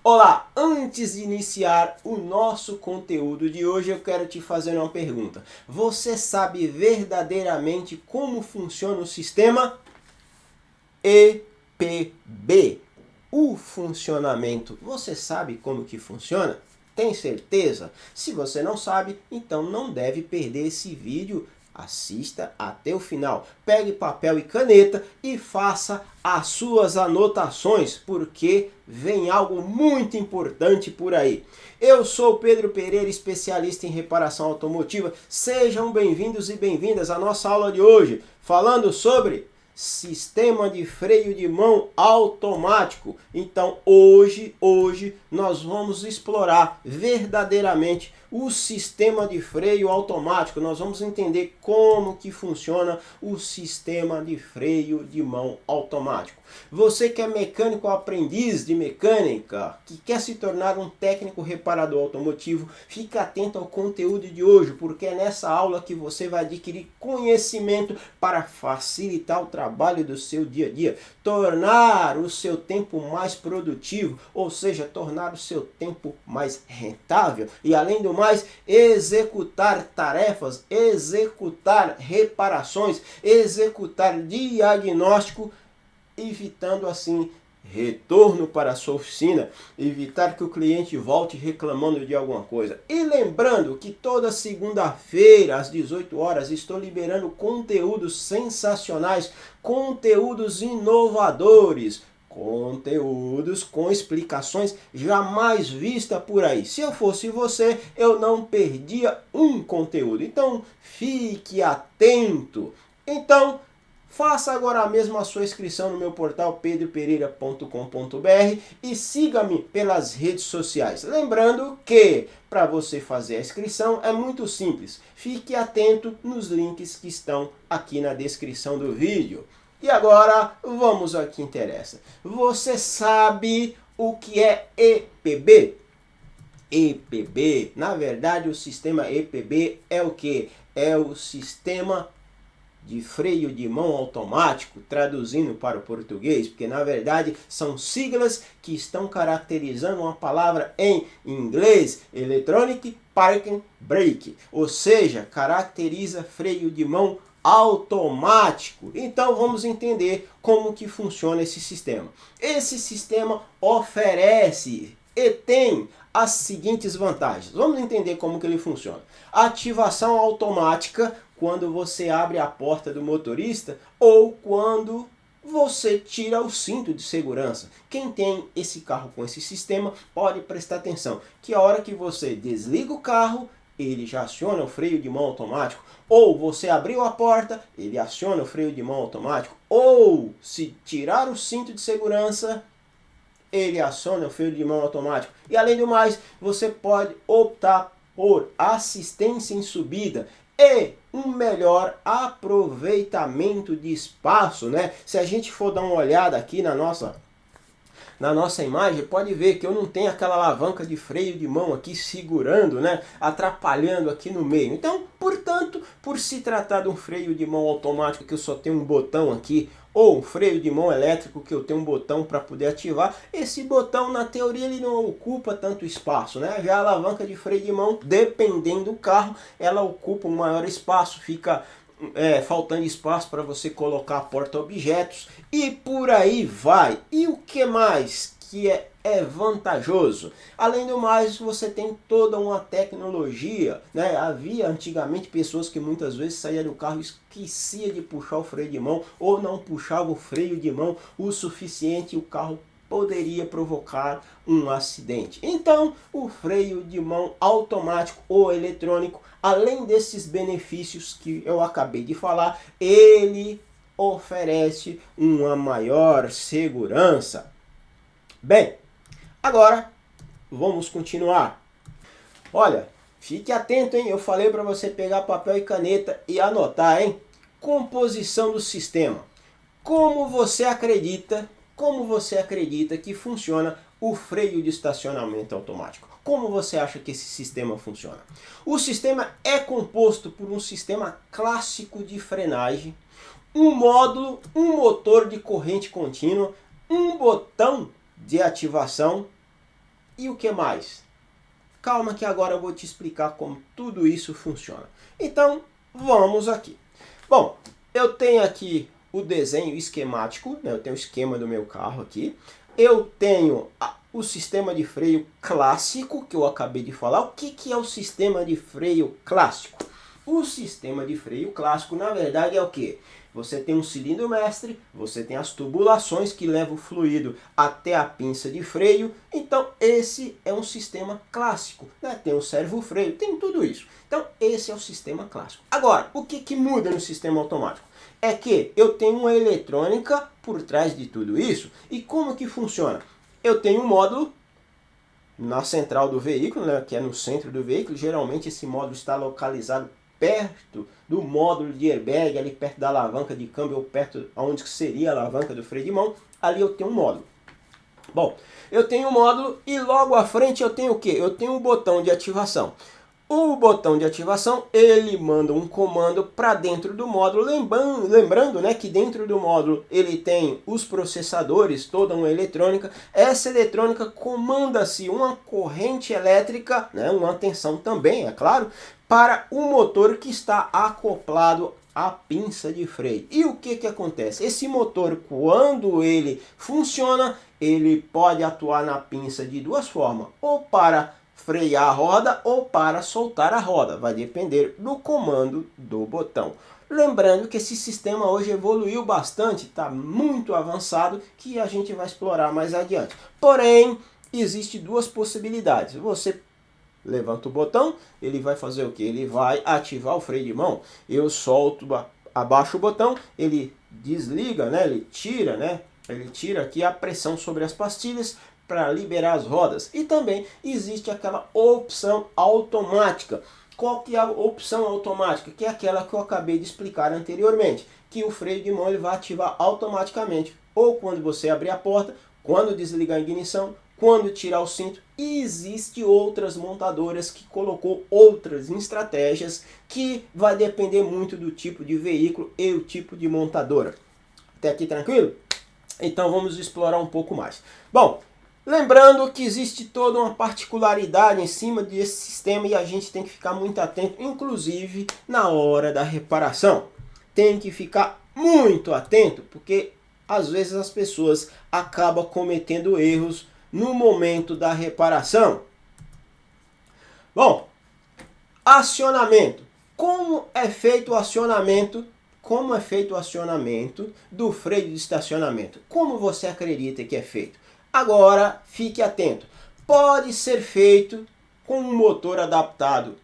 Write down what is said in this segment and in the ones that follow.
Olá, antes de iniciar o nosso conteúdo de hoje, eu quero te fazer uma pergunta. Você sabe verdadeiramente como funciona o sistema EPB? O funcionamento, você sabe como que funciona? Tem certeza? Se você não sabe, então não deve perder esse vídeo. Assista até o final. Pegue papel e caneta e faça as suas anotações, porque vem algo muito importante por aí. Eu sou Pedro Pereira, especialista em reparação automotiva. Sejam bem-vindos e bem-vindas à nossa aula de hoje, falando sobre sistema de freio de mão automático. Então hoje nós vamos explorar verdadeiramente o sistema de freio automático. Nós vamos entender como que funciona o sistema de freio de mão automático. Você que é mecânico ou aprendiz de mecânica, que quer se tornar um técnico reparador automotivo, fique atento ao conteúdo de hoje, porque é nessa aula que você vai adquirir conhecimento para facilitar o trabalho do seu dia a dia, tornar o seu tempo mais produtivo, ou seja, tornar o seu tempo mais rentável e, além do mais, executar tarefas, executar reparações, executar diagnóstico, evitando assim retorno para a sua oficina, evitar que o cliente volte reclamando de alguma coisa. E lembrando que toda segunda-feira às 18 horas estou liberando conteúdos sensacionais, conteúdos inovadores, conteúdos com explicações jamais vista por aí. Se eu fosse você, eu não perdia um conteúdo. Então, fique atento. Então, faça agora mesmo a sua inscrição no meu portal pedropereira.com.br e siga-me pelas redes sociais. Lembrando que para você fazer a inscrição é muito simples. Fique atento nos links que estão aqui na descrição do vídeo. E agora vamos ao que interessa. Você sabe o que é EPB? EPB, na verdade o sistema EPB é o que? É o sistema de freio de mão automático, traduzindo para o português, porque na verdade são siglas que estão caracterizando uma palavra em inglês, Electronic Parking Brake, ou seja, caracteriza freio de mão automático. Então vamos entender como que funciona esse sistema. Esse sistema oferece e tem as seguintes vantagens. Vamos entender como que ele funciona. Ativação automática quando você abre a porta do motorista ou quando você tira o cinto de segurança. Quem tem esse carro com esse sistema pode prestar atenção que a hora que você desliga o carro, ele já aciona o freio de mão automático. Ou você abriu a porta, ele aciona o freio de mão automático. Ou se tirar o cinto de segurança, ele aciona o freio de mão automático. E além do mais, você pode optar por assistência em subida e um melhor aproveitamento de espaço, né? Se a gente for dar uma olhada aqui na nossa imagem, pode ver que eu não tenho aquela alavanca de freio de mão aqui segurando, né? Atrapalhando aqui no meio. Então, portanto, por se tratar de um freio de mão automático que eu só tenho um botão aqui, ou um freio de mão elétrico que eu tenho um botão para poder ativar, esse botão na teoria ele não ocupa tanto espaço, né? Já a alavanca de freio de mão, dependendo do carro, ela ocupa um maior espaço, fica faltando espaço para você colocar porta-objetos e por aí vai. E o que mais que é vantajoso? Além do mais, você tem toda uma tecnologia, né? Havia antigamente pessoas que muitas vezes saíam do carro e esquecia de puxar o freio de mão ou não puxava o freio de mão o suficiente e o carro poderia provocar um acidente. Então, o freio de mão automático ou eletrônico, além desses benefícios que eu acabei de falar, ele oferece uma maior segurança. Bem, agora vamos continuar. Olha, fique atento, hein? Eu falei para você pegar papel e caneta e anotar, hein? Composição do sistema. Como você acredita que funciona o freio de estacionamento automático? Como você acha que esse sistema funciona? O sistema é composto por um sistema clássico de frenagem, um módulo, um motor de corrente contínua, um botão de ativação E o que mais? Calma que agora eu vou te explicar como tudo isso funciona. Então, vamos aqui. Bom, eu tenho aqui o desenho esquemático, né? Eu tenho o esquema do meu carro aqui. Eu tenho o sistema de freio clássico, que eu acabei de falar. O que é o sistema de freio clássico? O sistema de freio clássico, na verdade, é o quê? Você tem um cilindro mestre, você tem as tubulações que levam o fluido até a pinça de freio. Então, esse é um sistema clássico, né? Tem o servo-freio, tem tudo isso. Então, esse é o sistema clássico. Agora, o que muda no sistema automático? É que eu tenho uma eletrônica por trás de tudo isso. E como que funciona? Eu tenho um módulo na central do veículo, né, que é no centro do veículo. Geralmente esse módulo está localizado perto do módulo de airbag, ali perto da alavanca de câmbio, ou perto onde seria a alavanca do freio de mão. Ali eu tenho um módulo. Bom, eu tenho um módulo e logo à frente eu tenho o quê? Eu tenho um botão de ativação. O botão de ativação, ele manda um comando para dentro do módulo, lembrando, né, que dentro do módulo ele tem os processadores, toda uma eletrônica. Essa eletrônica comanda-se uma corrente elétrica, né, uma tensão também, é claro, para o motor que está acoplado à pinça de freio. E o que acontece? Esse motor, quando ele funciona, ele pode atuar na pinça de duas formas, ou para frear a roda ou para soltar a roda, vai depender do comando do botão. Lembrando que esse sistema hoje evoluiu bastante, está muito avançado, que a gente vai explorar mais adiante. Porém, existe duas possibilidades. Você levanta o botão, ele vai fazer o que? Ele vai ativar o freio de mão. Eu solto, abaixo o botão, ele desliga, né? Ele tira aqui a pressão sobre as pastilhas para liberar as rodas. E também existe aquela opção automática. Qual que é a opção automática? Que é aquela que eu acabei de explicar anteriormente, que o freio de mão ele vai ativar automaticamente, ou quando você abrir a porta, quando desligar a ignição, quando tirar o cinto. E existe outras montadoras que colocou outras estratégias que vai depender muito do tipo de veículo e o tipo de montadora. Até aqui tranquilo? Então vamos explorar um pouco mais. Bom, lembrando que existe toda uma particularidade em cima desse sistema e a gente tem que ficar muito atento, inclusive na hora da reparação. Tem que ficar muito atento, porque às vezes as pessoas acabam cometendo erros no momento da reparação. Bom, acionamento. Como é feito o acionamento? Como é feito o acionamento do freio de estacionamento? Como você acredita que é feito? Agora, fique atento. Pode ser feito com um motor adaptado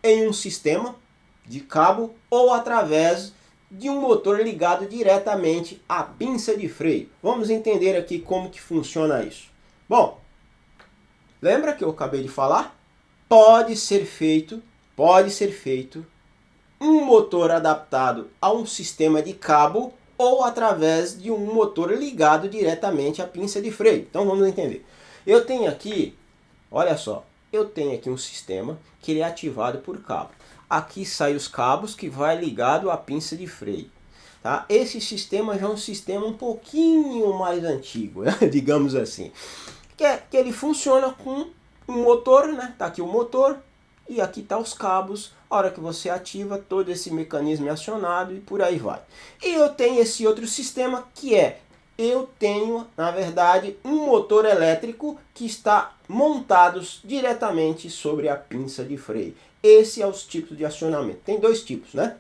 em um sistema de cabo ou através de um motor ligado diretamente à pinça de freio. Vamos entender aqui como que funciona isso. Bom, lembra que eu acabei de falar? Pode ser feito um motor adaptado a um sistema de cabo ou através de um motor ligado diretamente à pinça de freio. Então vamos entender. Eu tenho aqui, olha só, eu tenho aqui um sistema que ele é ativado por cabo. Aqui saem os cabos que vai ligado à pinça de freio. Tá? Esse sistema já é um sistema um pouquinho mais antigo, né? Digamos assim. Que ele funciona com um motor, né? Tá aqui o motor e aqui tá os cabos. A hora que você ativa, todo esse mecanismo é acionado e por aí vai. E eu tenho esse outro sistema que é, eu tenho, na verdade, um motor elétrico que está montado diretamente sobre a pinça de freio. Esse é os tipos de acionamento. Tem dois tipos, né?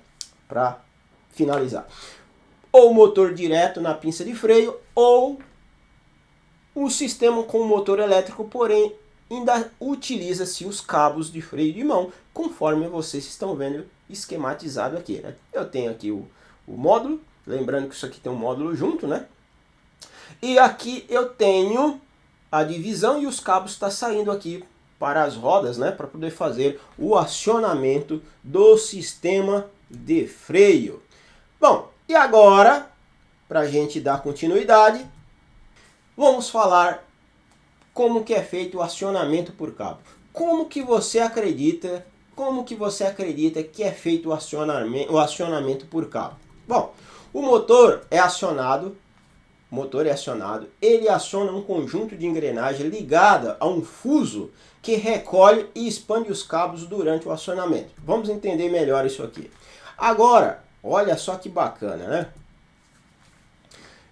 Para finalizar. Ou motor direto na pinça de freio, ou um sistema com motor elétrico, porém ainda utiliza-se os cabos de freio de mão, conforme vocês estão vendo esquematizado aqui, né? Eu tenho aqui o módulo, lembrando que isso aqui tem um módulo junto, né? E aqui eu tenho a divisão e os cabos estão saindo aqui para as rodas, né? Para poder fazer o acionamento do sistema de freio. Bom, e agora, para a gente dar continuidade, vamos falar como que é feito o acionamento por cabo. Como que você acredita que é feito o acionamento por cabo? Bom, o motor é acionado o motor é acionado, ele aciona um conjunto de engrenagem ligada a um fuso que recolhe e expande os cabos durante o acionamento. Vamos entender melhor isso aqui. Agora, olha só que bacana, né?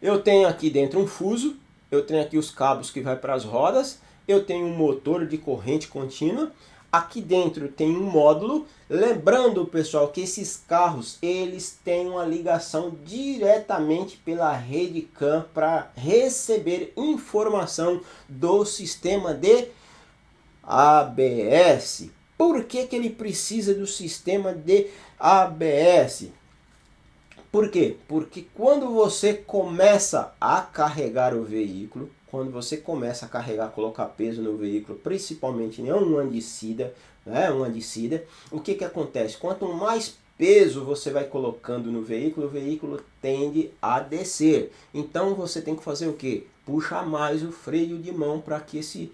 Eu tenho aqui dentro um fuso, eu tenho aqui os cabos que vai para as rodas, eu tenho um motor de corrente contínua, aqui dentro tem um módulo. Lembrando, pessoal, que esses carros eles têm uma ligação diretamente pela rede CAN para receber informação do sistema de ABS. Por que ele precisa do sistema de ABS? Por quê? Porque quando você começa a carregar o veículo, quando você começa a carregar, colocar peso no veículo, principalmente em uma descida, né, o que acontece? Quanto mais peso você vai colocando no veículo, o veículo tende a descer. Então você tem que fazer o quê? Puxar mais o freio de mão para que esse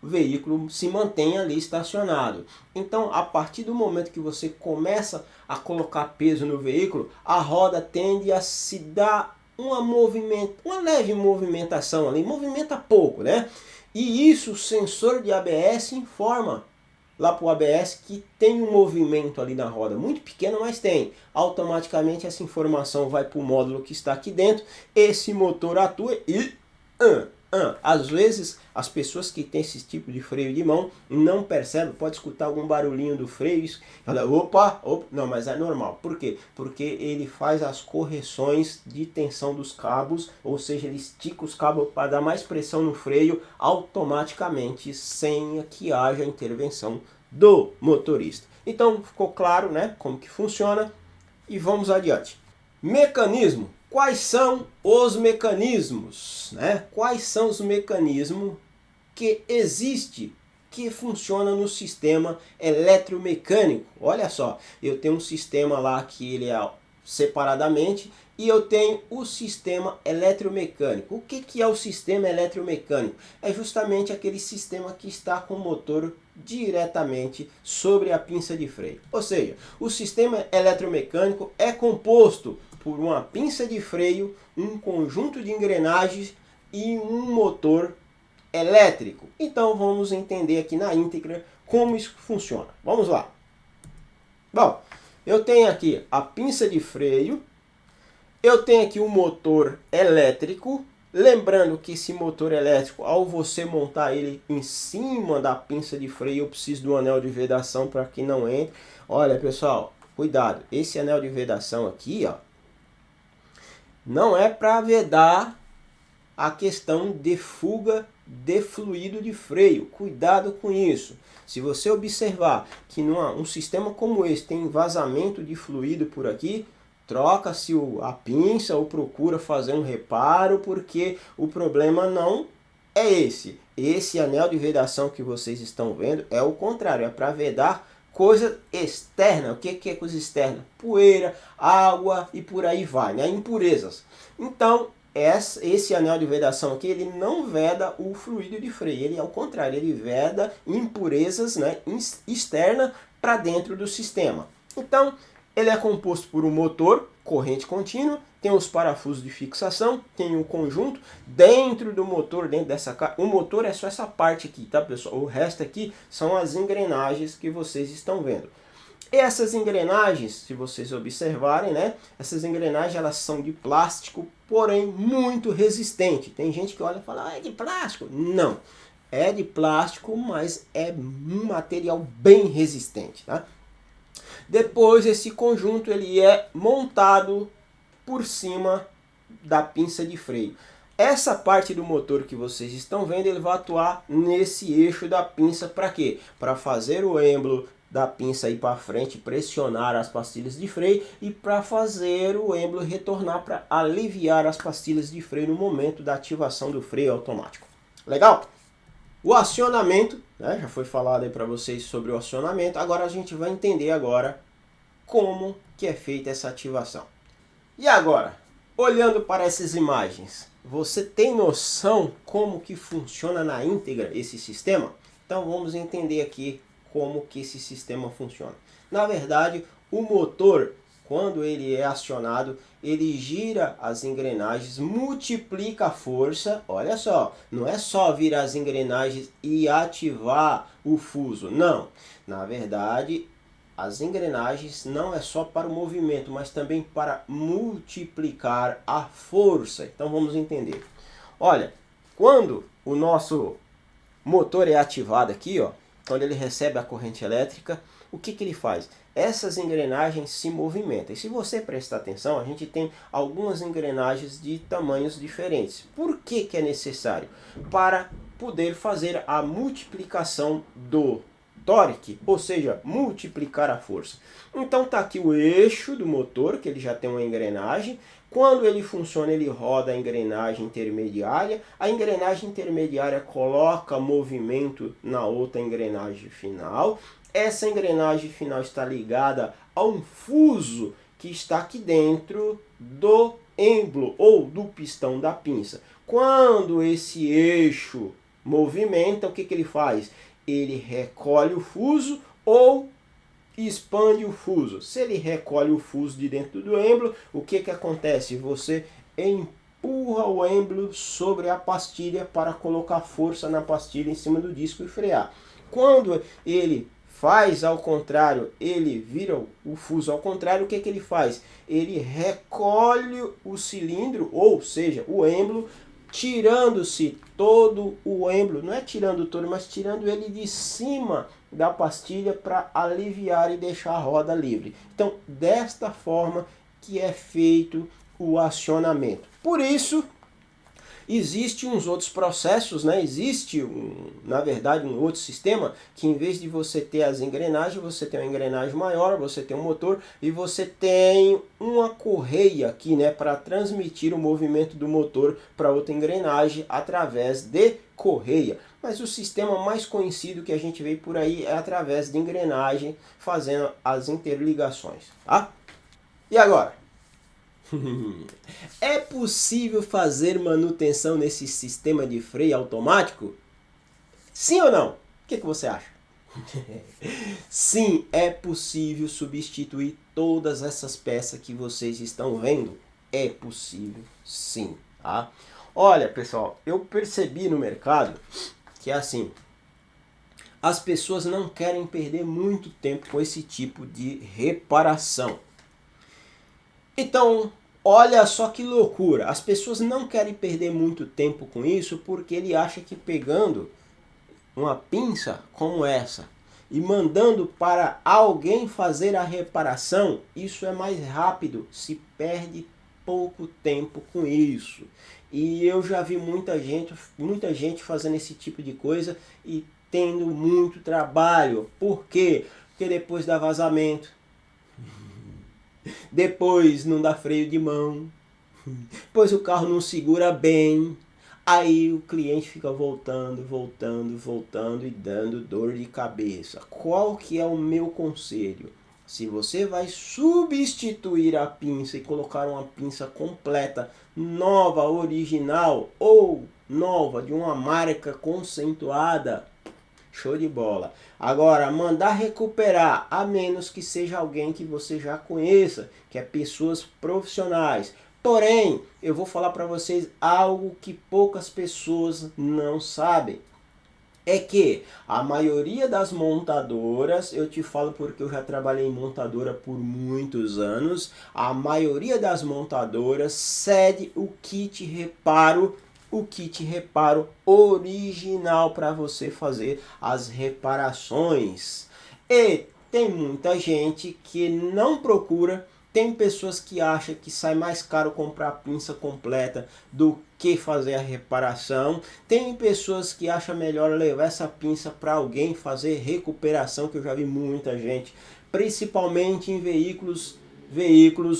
veículo se mantenha ali estacionado. Então, a partir do momento que você começa a colocar peso no veículo, a roda tende a se dar uma leve movimentação ali, movimenta pouco, né? E isso o sensor de ABS informa lá para o ABS que tem um movimento ali na roda, muito pequeno, mas tem. Automaticamente essa informação vai para o módulo que está aqui dentro, esse motor atua e às vezes as pessoas que têm esse tipo de freio de mão não percebem, pode escutar algum barulhinho do freio, fala, opa, não, mas é normal. Por quê? Porque ele faz as correções de tensão dos cabos, ou seja, ele estica os cabos para dar mais pressão no freio automaticamente, sem que haja intervenção do motorista. Então ficou claro, né, como que funciona e vamos adiante. Mecanismo. Quais são os mecanismos, né? Quais são os mecanismos que existem, que funcionam no sistema eletromecânico? Olha só, eu tenho um sistema lá que ele é separadamente e eu tenho o sistema eletromecânico. O que é o sistema eletromecânico? É justamente aquele sistema que está com o motor diretamente sobre a pinça de freio. Ou seja, o sistema eletromecânico é composto por uma pinça de freio, um conjunto de engrenagens e um motor elétrico. Então vamos entender aqui na íntegra como isso funciona. Vamos lá. Bom, eu tenho aqui a pinça de freio, eu tenho aqui o motor elétrico. Lembrando que esse motor elétrico, ao você montar ele em cima da pinça de freio, eu preciso do anel de vedação para que não entre. Olha, pessoal, cuidado. Esse anel de vedação aqui, ó, não é para vedar a questão de fuga de fluido de freio. Cuidado com isso. Se você observar que um sistema como esse tem vazamento de fluido por aqui, troca-se a pinça ou procura fazer um reparo, porque o problema não é esse. Esse anel de vedação que vocês estão vendo é o contrário, é para vedar coisa externa. O que é coisa externa? Poeira, água e por aí vai, né? Impurezas. Então, esse anel de vedação aqui, ele não veda o fluido de freio, ele ao contrário, ele veda impurezas, né, externa para dentro do sistema. Então, ele é composto por um motor, corrente contínua, tem os parafusos de fixação, tem um conjunto dentro do motor, dentro dessa o motor é só essa parte aqui, tá, pessoal? O resto aqui são as engrenagens que vocês estão vendo. E essas engrenagens, se vocês observarem, né, essas engrenagens elas são de plástico, porém muito resistente. Tem gente que olha e fala, é de plástico? Não, é de plástico, mas é um material bem resistente, tá? Depois esse conjunto ele é montado por cima da pinça de freio. Essa parte do motor que vocês estão vendo, ele vai atuar nesse eixo da pinça para quê? Para fazer o êmbolo da pinça ir para frente, pressionar as pastilhas de freio e para fazer o êmbolo retornar para aliviar as pastilhas de freio no momento da ativação do freio automático. Legal? O acionamento, né, já foi falado aí para vocês sobre o acionamento, agora a gente vai entender agora como que é feita essa ativação. E agora, olhando para essas imagens, você tem noção como que funciona na íntegra esse sistema? Então vamos entender aqui como que esse sistema funciona. Na verdade, o motor quando ele é acionado, ele gira as engrenagens, multiplica a força. Olha só, não é só virar as engrenagens e ativar o fuso, não. Na verdade, as engrenagens não é só para o movimento, mas também para multiplicar a força. Então vamos entender. Olha, quando o nosso motor é ativado aqui, ó, quando ele recebe a corrente elétrica, o que ele faz? Essas engrenagens se movimentam. E se você prestar atenção, a gente tem algumas engrenagens de tamanhos diferentes. Por que é necessário? Para poder fazer a multiplicação do torque, ou seja, multiplicar a força. Então tá aqui o eixo do motor, que ele já tem uma engrenagem. Quando ele funciona, ele roda a engrenagem intermediária. A engrenagem intermediária coloca movimento na outra engrenagem final. Essa engrenagem final está ligada a um fuso que está aqui dentro do êmbolo ou do pistão da pinça. Quando esse eixo movimenta, o que ele faz? Ele recolhe o fuso ou expande o fuso. Se ele recolhe o fuso de dentro do êmbolo, o que acontece? Você empurra o êmbolo sobre a pastilha para colocar força na pastilha em cima do disco e frear. Quando ele faz ao contrário, ele vira o fuso ao contrário, o que ele faz? Ele recolhe o cilindro, ou seja, o êmbolo, tirando-se todo o êmbolo, não é tirando todo, mas tirando ele de cima da pastilha para aliviar e deixar a roda livre. Então, desta forma que é feito o acionamento. Por isso, existem uns outros processos, né? Existe, na verdade, um outro sistema que em vez de você ter as engrenagens, você tem uma engrenagem maior, você tem um motor e você tem uma correia aqui, né? Para transmitir o movimento do motor para outra engrenagem através de correia. Mas o sistema mais conhecido que a gente vê por aí é através de engrenagem, fazendo as interligações, tá? E agora? É possível fazer manutenção nesse sistema de freio automático? Sim ou não? O que você acha? Sim, é possível substituir todas essas peças que vocês estão vendo. É possível, sim. Tá? Olha, pessoal, eu percebi no mercado que é assim, as pessoas não querem perder muito tempo com esse tipo de reparação. Então, olha só que loucura, as pessoas não querem perder muito tempo com isso porque ele acha que pegando uma pinça como essa e mandando para alguém fazer a reparação, isso é mais rápido, se perde pouco tempo com isso. E eu já vi muita gente fazendo esse tipo de coisa e tendo muito trabalho. Por quê? Porque depois dá vazamento. Depois não dá freio de mão, depois o carro não segura bem, aí o cliente fica voltando e dando dor de cabeça. Qual que é o meu conselho? Se você vai substituir a pinça e colocar uma pinça completa, nova, original ou nova de uma marca conceituada, show de bola. Agora, mandar recuperar, a menos que seja alguém que você já conheça, que é pessoas profissionais. Porém, eu vou falar para vocês algo que poucas pessoas não sabem. É que a maioria das montadoras, eu te falo porque eu já trabalhei em montadora por muitos anos, a maioria das montadoras cede o kit reparo original para você fazer as reparações. E tem muita gente que não procura, tem pessoas que acham que sai mais caro comprar a pinça completa do que fazer a reparação. Tem pessoas que acham melhor levar essa pinça para alguém fazer recuperação, que eu já vi muita gente, principalmente em veículos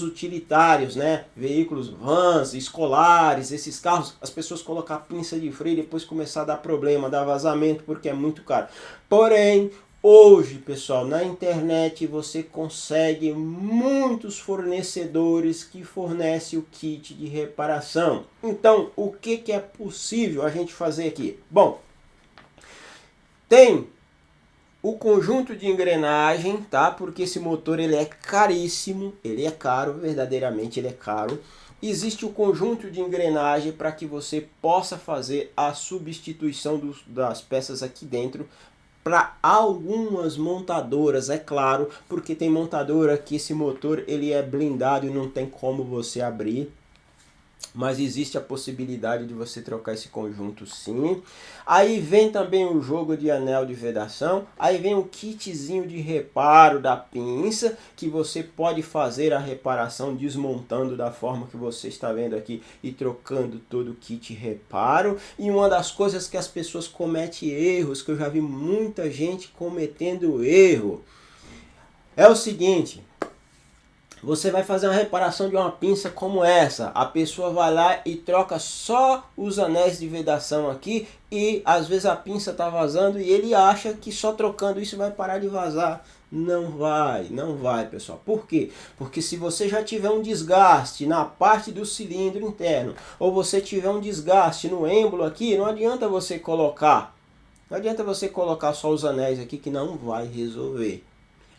utilitários, né? Veículos vans, escolares, esses carros, as pessoas colocam a pinça de freio e depois começar a dar problema, dar vazamento, porque é muito caro. Porém, hoje, pessoal, na internet você consegue muitos fornecedores que fornecem o kit de reparação. Então, o que é possível a gente fazer aqui? Bom, tem o conjunto de engrenagem, tá? Porque esse motor ele é caríssimo, ele é caro, verdadeiramente ele é caro. Existe o conjunto de engrenagem para que você possa fazer a substituição das peças aqui dentro. Para algumas montadoras, é claro, porque tem montadora que esse motor ele é blindado e não tem como você abrir. Mas existe a possibilidade de você trocar esse conjunto sim. Aí vem também o jogo de anel de vedação. Aí vem o kitzinho de reparo da pinça, que você pode fazer a reparação desmontando da forma que você está vendo aqui e trocando todo o kit reparo. E uma das coisas que as pessoas cometem erros, que eu já vi muita gente cometendo erro, é o seguinte: você vai fazer uma reparação de uma pinça como essa, a pessoa vai lá e troca só os anéis de vedação aqui e às vezes a pinça está vazando e ele acha que só trocando isso vai parar de vazar. Não vai, pessoal. Por quê? Porque se você já tiver um desgaste na parte do cilindro interno ou você tiver um desgaste no êmbolo aqui, não adianta você colocar. Não adianta você colocar só os anéis aqui que não vai resolver.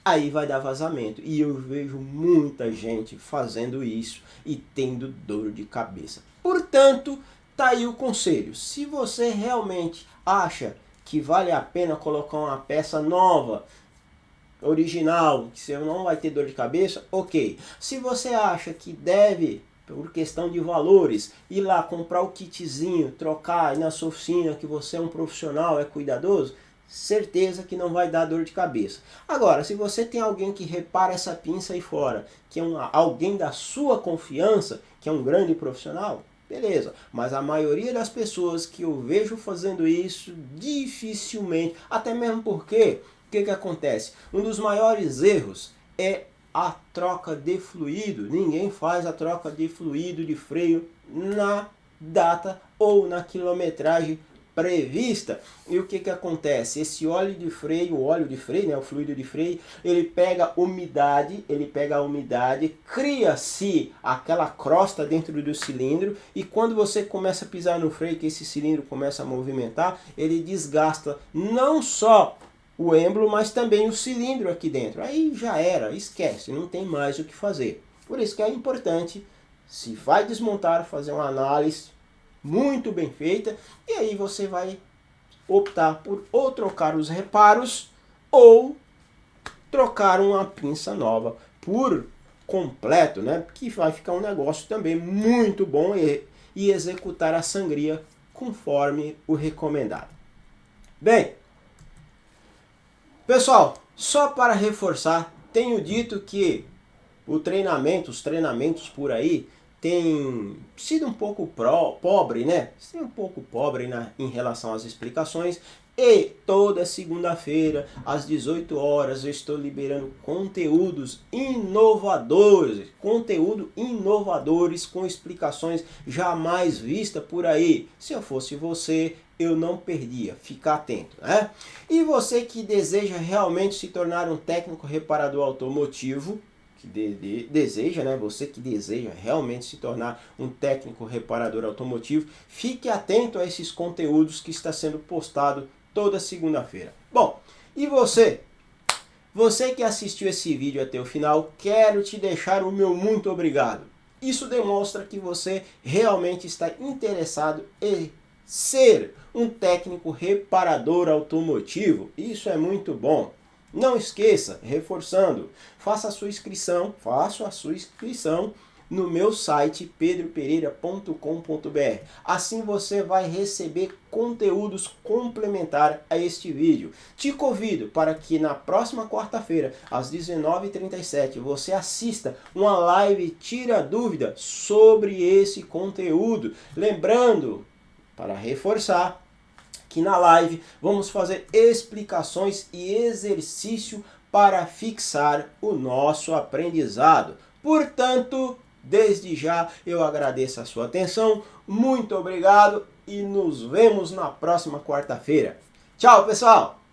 Aí vai dar vazamento. E eu vejo muita gente fazendo isso e tendo dor de cabeça. Portanto, tá aí o conselho. Se você realmente acha que vale a pena colocar uma peça nova, original, que você não vai ter dor de cabeça, ok. Se você acha que deve, por questão de valores, ir lá comprar o kitzinho, trocar aí na sua oficina, que você é um profissional, é cuidadoso, certeza que não vai dar dor de cabeça. Agora, se você tem alguém que repara essa pinça aí fora, que é alguém da sua confiança, que é um grande profissional, beleza. Mas a maioria das pessoas que eu vejo fazendo isso, dificilmente, até mesmo porque, o que acontece? Um dos maiores erros é a troca de fluido. Ninguém faz a troca de fluido de freio na data ou na quilometragem prevista. E o que acontece? Esse óleo de freio, né, o fluido de freio, ele pega umidade, cria-se aquela crosta dentro do cilindro e quando você começa a pisar no freio, que esse cilindro começa a movimentar, ele desgasta não só o êmbolo, mas também o cilindro aqui dentro. Aí já era, esquece, não tem mais o que fazer. Por isso que é importante, se vai desmontar, fazer uma análise muito bem feita, e aí você vai optar por ou trocar os reparos ou trocar uma pinça nova por completo, né? Que vai ficar um negócio também muito bom e executar a sangria conforme o recomendado. Bem, pessoal, só para reforçar, tenho dito que os treinamentos por aí tem sido um pouco pobre, né? Um pouco pobre em relação às explicações. E toda segunda-feira, às 18 horas, eu estou liberando conteúdos inovadores. Com explicações jamais vistas por aí. Se eu fosse você, eu não perdia. Fica atento, né? E você que deseja realmente se tornar um técnico reparador automotivo, deseja, né? Você que deseja realmente se tornar um técnico reparador automotivo, fique atento a esses conteúdos que está sendo postado toda segunda-feira. Bom, e você? Você que assistiu esse vídeo até o final, quero te deixar o meu muito obrigado. Isso demonstra que você realmente está interessado em ser um técnico reparador automotivo. Isso é muito bom. Não esqueça, reforçando, faça a sua inscrição no meu site pedropereira.com.br. Assim você vai receber conteúdos complementares a este vídeo. Te convido para que na próxima quarta-feira, às 19h37, você assista uma live Tira Dúvida sobre esse conteúdo. Lembrando, para reforçar, que na live vamos fazer explicações e exercício para fixar o nosso aprendizado. Portanto, desde já eu agradeço a sua atenção, muito obrigado e nos vemos na próxima quarta-feira. Tchau, pessoal!